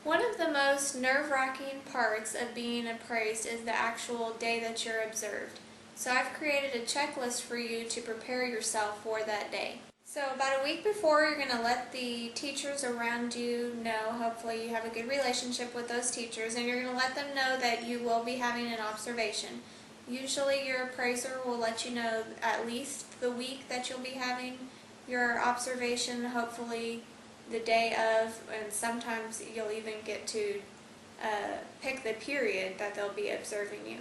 One of the most nerve-wracking parts of being appraised is the actual day that you're observed. So I've created a checklist for you to prepare yourself for that day. So about a week before, you're going to let the teachers around you know, hopefully you have a good relationship with those teachers, and you're going to let them know that you will be having an observation. Usually your appraiser will let you know at least the week that you'll be having your observation, hopefully the day of, and sometimes you'll even get to pick the period that they'll be observing you.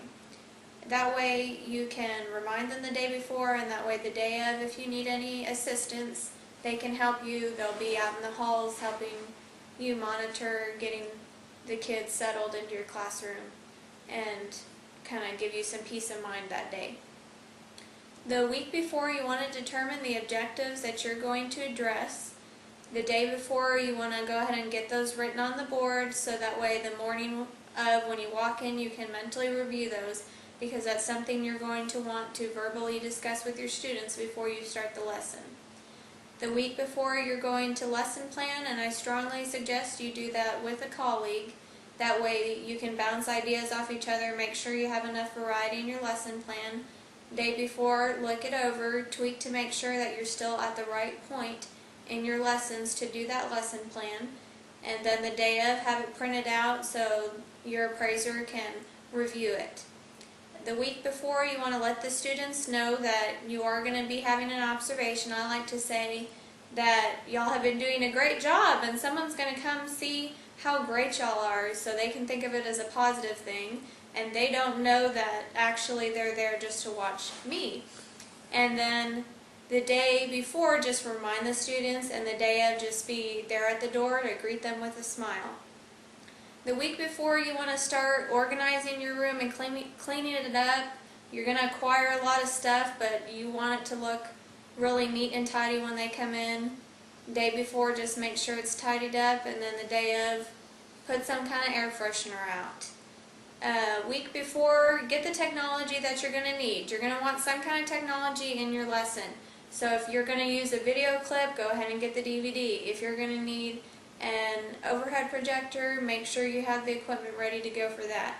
That way you can remind them the day before, and that way the day of, if you need any assistance, they can help you. They'll be out in the halls helping you monitor getting the kids settled into your classroom and kind of give you some peace of mind that day. The week before, you want to determine the objectives that you're going to address. The day before, you want to go ahead and get those written on the board, so that way the morning of, when you walk in, you can mentally review those, because that's something you're going to want to verbally discuss with your students before you start the lesson. The week before, you're going to lesson plan, and I strongly suggest you do that with a colleague. That way you can bounce ideas off each other, make sure you have enough variety in your lesson plan. Day before, look it over, tweak to make sure that you're still at the right point in your lessons to do that lesson plan. And then the day of, have it printed out so your appraiser can review it. The week before, you want to let the students know that you are going to be having an observation. I like to say that y'all have been doing a great job, and someone's going to come see how great y'all are, so they can think of it as a positive thing, and they don't know that actually they're there just to watch me. And then the day before, just remind the students, and the day of, just be there at the door to greet them with a smile. The week before, you want to start organizing your room and cleaning it up. You're going to acquire a lot of stuff, but you want it to look really neat and tidy when they come in. The day before, just make sure it's tidied up, and then the day of, put some kind of air freshener out. Week before, get the technology that you're going to need. You're going to want some kind of technology in your lesson. So if you're going to use a video clip, go ahead and get the DVD. If you're going to need an overhead projector, make sure you have the equipment ready to go for that.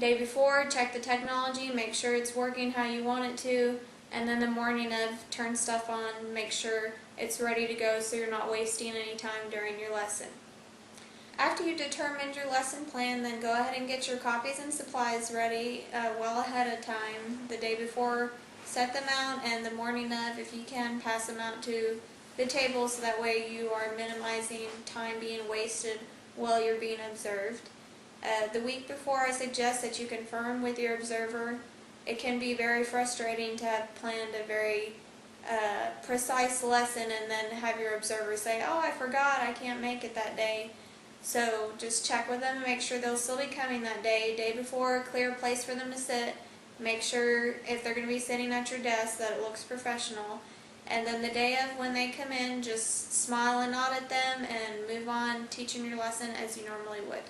Day before, check the technology, make sure it's working how you want it to, and then the morning of, turn stuff on, make sure it's ready to go so you're not wasting any time during your lesson. After you've determined your lesson plan, then go ahead and get your copies and supplies ready well ahead of time. The day before, set them out, and the morning of, if you can, pass them out to the table, so that way you are minimizing time being wasted while you're being observed. The week before, I suggest that you confirm with your observer. It can be very frustrating to have planned a very precise lesson and then have your observer say, "Oh, I forgot, I can't make it that day." So just check with them and make sure they'll still be coming that day. Day before, clear a place for them to sit. Make sure, if they're going to be sitting at your desk, that it looks professional. And then the day of, when they come in, just smile and nod at them and move on teaching your lesson as you normally would.